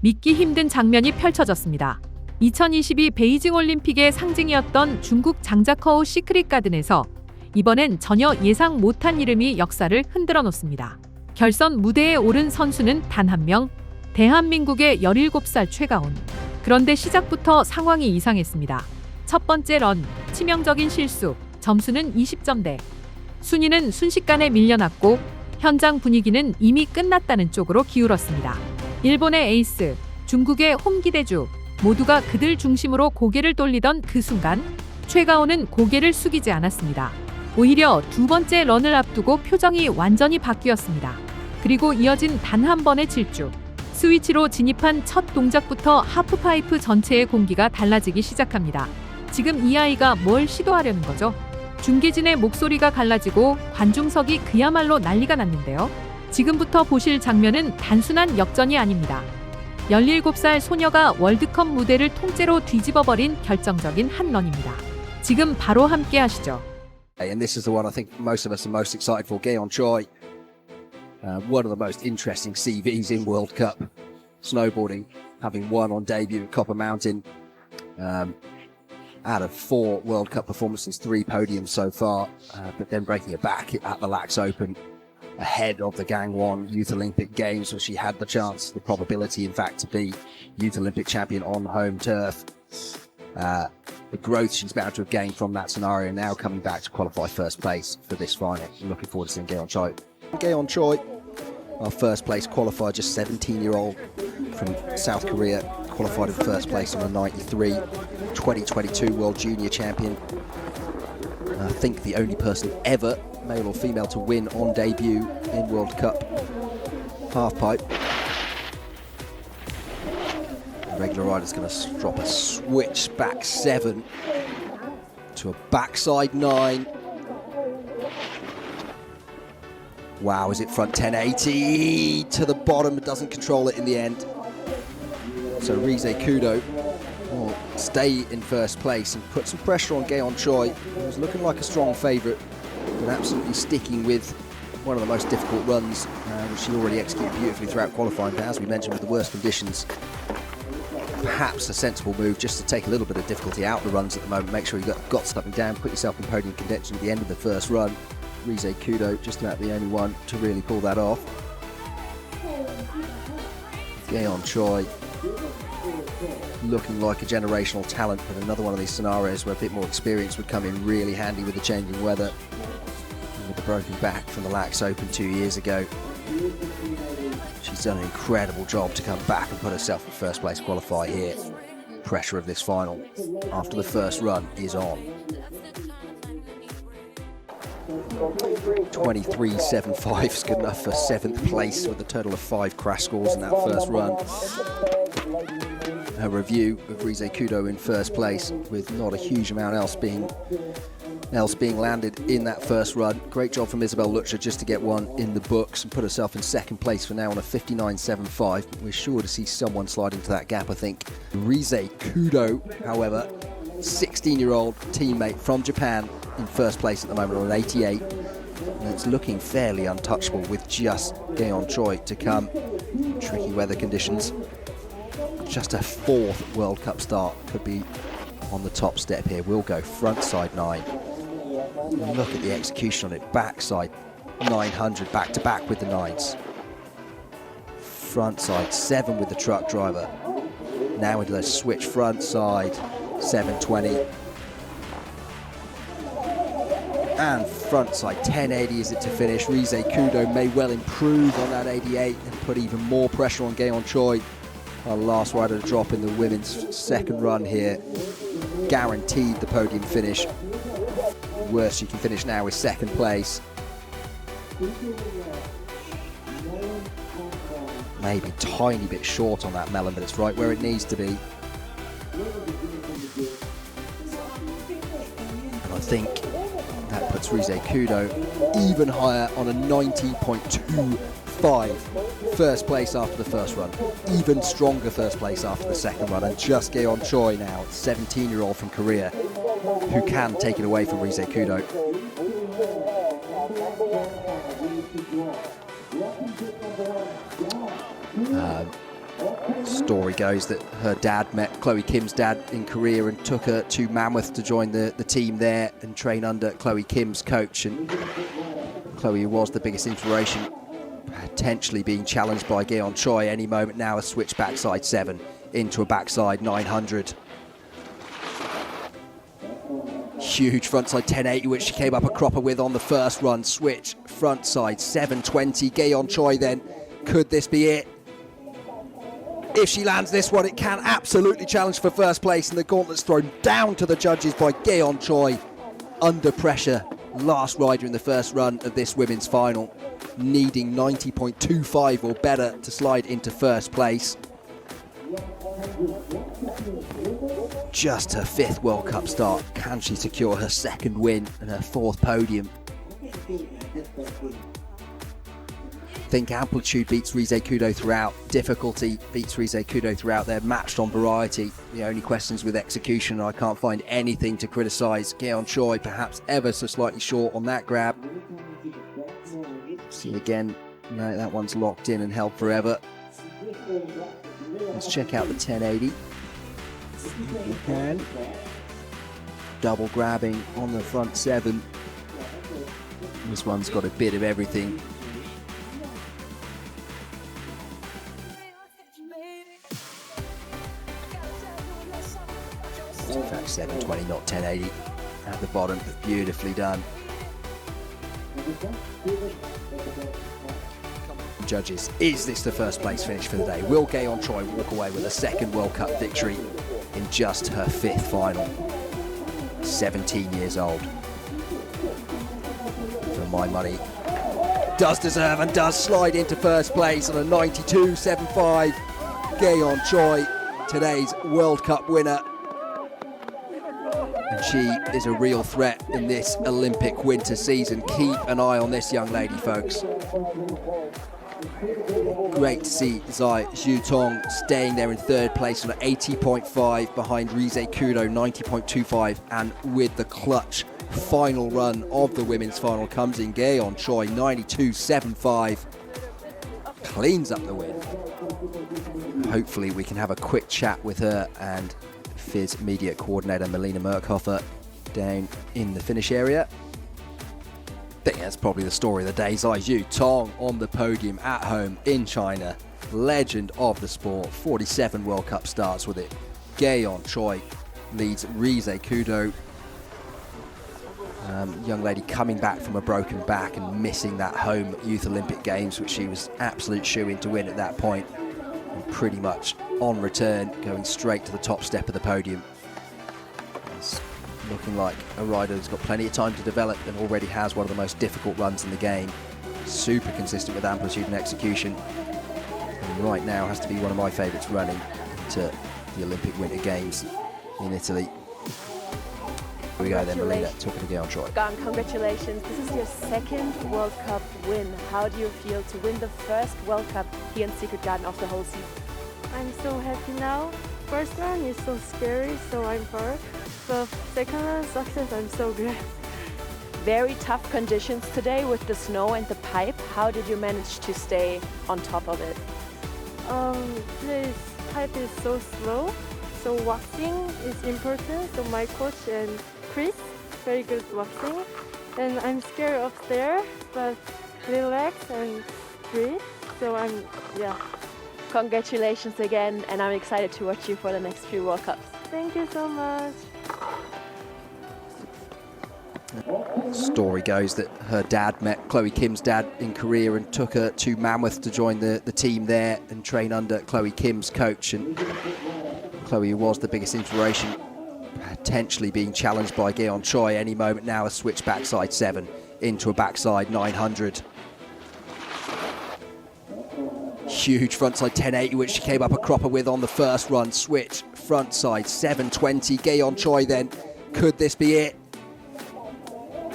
믿기 힘든 장면이 펼쳐졌습니다. 2022 베이징 올림픽의 상징이었던 중국 장자커우 시크릿 가든에서 이번엔 전혀 예상 못한 이름이 역사를 흔들어 놓습니다. 결선 무대에 오른 선수는 단 한 명, 대한민국의 17살 최가온. 그런데 시작부터 상황이 이상했습니다. 첫 번째 런, 치명적인 실수, 점수는 20점대. 순위는 순식간에 밀려났고 현장 분위기는 이미 끝났다는 쪽으로 기울었습니다. 일본의 에이스, 중국의 홈기대주, 모두가 그들 중심으로 고개를 돌리던 그 순간 최가온은 고개를 숙이지 않았습니다. 오히려 두 번째 런을 앞두고 표정이 완전히 바뀌었습니다. 그리고 이어진 단 한 번의 질주. 스위치로 진입한 첫 동작부터 하프파이프 전체의 공기가 달라지기 시작합니다. 지금 이 아이가 뭘 시도하려는 거죠? 중계진의 목소리가 갈라지고 관중석이 그야말로 난리가 났는데요. 지금부터 보실 장면은 단순한 역전이 아닙니다. 17살 소녀가 월드컵 무대를 통째로 뒤집어버린 결정적인 한 런입니다. 지금 바로 함께 하시죠. And this is the one I think most of us are most excited for. Gaeon Choi, one of the most interesting CVs in World Cup snowboarding, having won on debut at Copper Mountain. Out of 4 World Cup performances, 3 podiums so far, but then breaking it back at the Lax Open ahead of the Gangwon Youth Olympic Games, where she had the chance, the probability in fact, to be Youth Olympic champion on home turf. The growth she's bound to have gained from that scenario, now coming back to qualify first place for this final. I'm looking forward to seeing Gaeon Choi. Gaeon Choi, our first place qualifier, just 17-year-old from South Korea, qualified in first place on a 93, 2022 World Junior Champion. I think the only person ever, male or female, to win on debut in World Cup halfpipe. The regular rider's going to drop a switch back 7 to a backside 9. Wow, is it front 1080 to the bottom? Doesn't control it in the end. So Rize Kudo will stay in first place and put some pressure on Gaeon Choi, who was looking like a strong favourite, but absolutely sticking with one of the most difficult runs, which she already executed beautifully throughout qualifying. But as we mentioned, with the worst conditions, perhaps a sensible move just to take a little bit of difficulty out the runs at the moment. Make sure you got something down, put yourself in podium contention at the end of the first run. Rize Kudo just about the only one to really pull that off. Gaeon Choi looking like a generational talent, but another one of these scenarios where a bit more experience would come in really handy with the changing weather. And with the broken back from the Lax Open 2 years ago, she's done an incredible job to come back and put herself in first place qualify here. Pressure of this final after the first run is on. 23.75 is good enough for 7th place with a total of 5 crash scores in that first run. A review of Rize Kudo in first place with not a huge amount else being landed in that first run. Great job from Isabel Lutcher just to get one in the books and put herself in second place for now on a 59.75. We're sure to see someone slide into that gap, I think. Rize Kudo, however, 16-year-old teammate from Japan, in first place at the moment on an 88. And it's looking fairly untouchable with just Gaeon Choi to come. Tricky weather conditions. Just a 4th World Cup start could be on the top step here. We'll go front side 9. Look at the execution on it. Backside 900 back to back with the 9s. Front side 7 with the truck driver. Now into the switch front side 720. And front side 1080 is it to finish. Rize Kudo may well improve on that 88 and put even more pressure on Gaeon Choi. Our last rider to drop in the women's second run here. Guaranteed the podium finish. Worst she can finish now is second place. Maybe a tiny bit short on that melon, but it's right where it needs to be. And I think that puts Rize Kudo even higher on a 90.25. First place after the first run. Even stronger first place after the second run. And just Gaeon Choi now, 17-year-old from Korea, who can take it away from Rize Kudo. Story goes that her dad met Chloe Kim's dad in Korea and took her to Mammoth to join the team there and train under Chloe Kim's coach. And Chloe was the biggest inspiration, potentially being challenged by Gaeon Choi any moment now. A switch backside 7 into a backside 900. Huge frontside 1080, which she came up a cropper with on the first run. Switch frontside 720. Gaeon Choi then, could this be it? If she lands this one, it can absolutely challenge for first place, and the gauntlet's thrown down to the judges by Gaeon Choi. Under pressure, last rider in the first run of this women's final, needing 90.25 or better to slide into first place. Just her 5th World Cup start. Can she secure her 2nd win and her 4th podium? I think amplitude beats Rise Kudo throughout. Difficulty beats Rise Kudo throughout. They're matched on variety. The only questions with execution, I can't find anything to criticise. Gaeon Choi perhaps ever so slightly short on that grab. See again, no, that one's locked in and held forever. Let's check out the 1080. If we can. Double grabbing on the front 7. This one's got a bit of everything. In fact, 720, not 1080. At the bottom, beautifully done. Judges, is this the first place finish for the day? Will Gaeon Choi walk away with a 2nd World Cup victory in just her 5th final? 17 years old. For my money, does deserve and does slide into first place on a 92.75. Gaeon Choi, today's World Cup winner. And she is a real threat in this Olympic winter season. Keep an eye on this young lady, folks. Great to see Zai Zhutong staying there in 3rd place on an 80.5 behind Rise Kudo 90.25, and with the clutch final run of the women's final comes in Gaeon Choi 92.75, cleans up the win. Hopefully we can have a quick chat with her and FIS media coordinator Melina Merkhofer down in the finish area. I think that's probably the story of the day. Zai Zhutong on the podium at home in China. Legend of the sport. 47 World Cup starts with it. Gaeon Choi leads Rise Kudo. Young lady coming back from a broken back and missing that home Youth Olympic Games, which she was absolute shoo-in to win at that point. And pretty much on return, going straight to the top step of the podium. It's looking like a rider who's got plenty of time to develop and already has one of the most difficult runs in the game. Super consistent with amplitude and execution. And right now has to be one of my favourites running to the Olympic Winter Games in Italy. Here we go then, Melina, talking to Gaeon Choi. Congratulations, this is your 2nd World Cup win. How do you feel to win the 1st World Cup here in Secret Garden of the whole season? I'm so happy now. First one is so scary, so I'm hurt. The second one, success, I'm so glad. Very tough conditions today with the snow and the pipe. How did you manage to stay on top of it? Today's pipe is so slow, so waxing is important. So my coach and Chris, very good waxing. And I'm scared up there, but relax and breathe. So yeah. Congratulations again, and I'm excited to watch you for the next few World Cups. Thank you so much. Story goes that her dad met Chloe Kim's dad in Korea and took her to Mammoth to join the team there and train under Chloe Kim's coach. And Chloe was the biggest inspiration, potentially being challenged by Gaeon Choi any moment now. A switch backside 7 into a backside 900. Huge frontside 1080, which she came up a cropper with on the first run. Switch frontside 720. Gaeon Choi then, could this be it?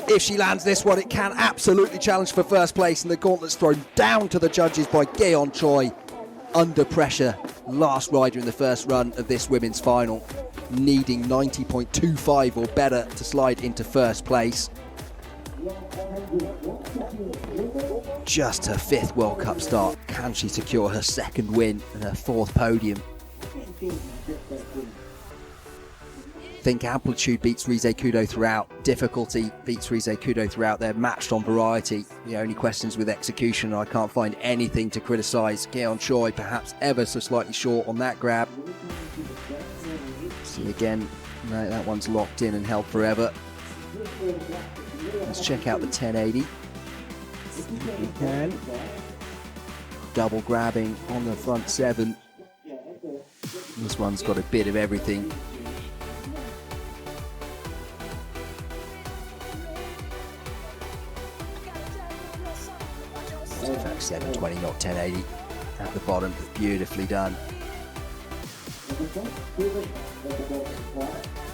If she lands this one, it can absolutely challenge for first place, and the gauntlet's thrown down to the judges by Gaeon Choi. Under pressure, last rider in the first run of this women's final, needing 90.25 or better to slide into first place. Just her 5th World Cup start. Can she secure her 2nd win and her 4th podium? Think amplitude beats Rise Kudo throughout. Difficulty beats Rise Kudo throughout. They're matched on variety. The only questions with execution, I can't find anything to criticise. Gaeon Choi perhaps ever so slightly short on that grab. See again, no, that one's locked in and held forever. Let's check out the 1080. If we can. Double grabbing on the front 7. This one's got a bit of everything. In fact, 720, not 1080. At the bottom, beautifully done.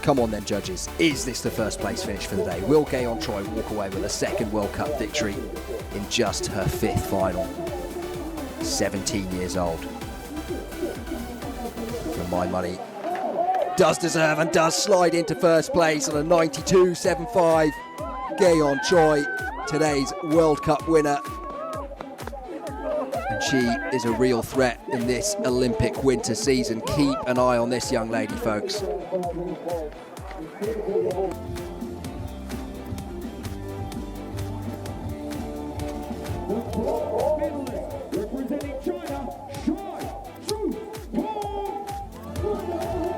Come on then, judges. Is this the first place finish for the day? Will Gaeon Choi walk away with a 2nd World Cup victory in just her 5th final? 17 years old. For my money, does deserve and does slide into first place on a 92.75. Gaeon Choi, today's World Cup winner. And she is a real threat in this Olympic winter season. Keep an eye on this young lady, folks.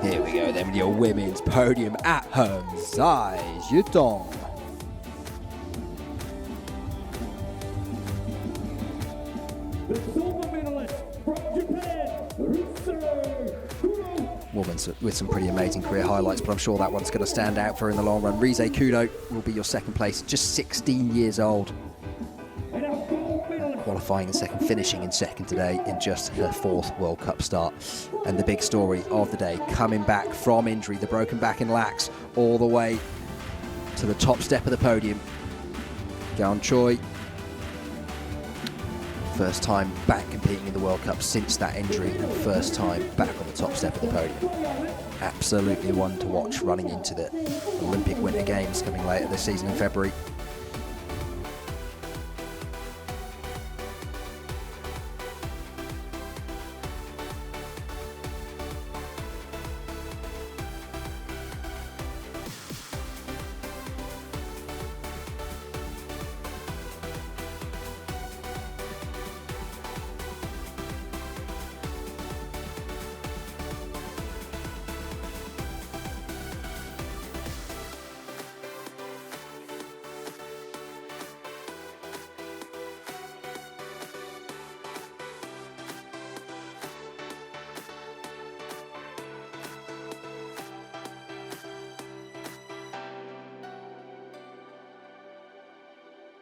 Here we go then with your women's podium at home. Zai Yutong. Woman with some pretty amazing career highlights, but I'm sure that one's going to stand out for her in the long run. Rise Kudo will be your 2nd place, just 16 years old. Qualifying in 2nd, finishing in 2nd today in just her 4th World Cup start. And the big story of the day, coming back from injury, the broken back in lax, all the way to the top step of the podium. Gaeon Choi, first time back competing in the World Cup since that injury, and first time back on the top step of the podium. Absolutely one to watch running into the Olympic Winter Games coming later this season in February.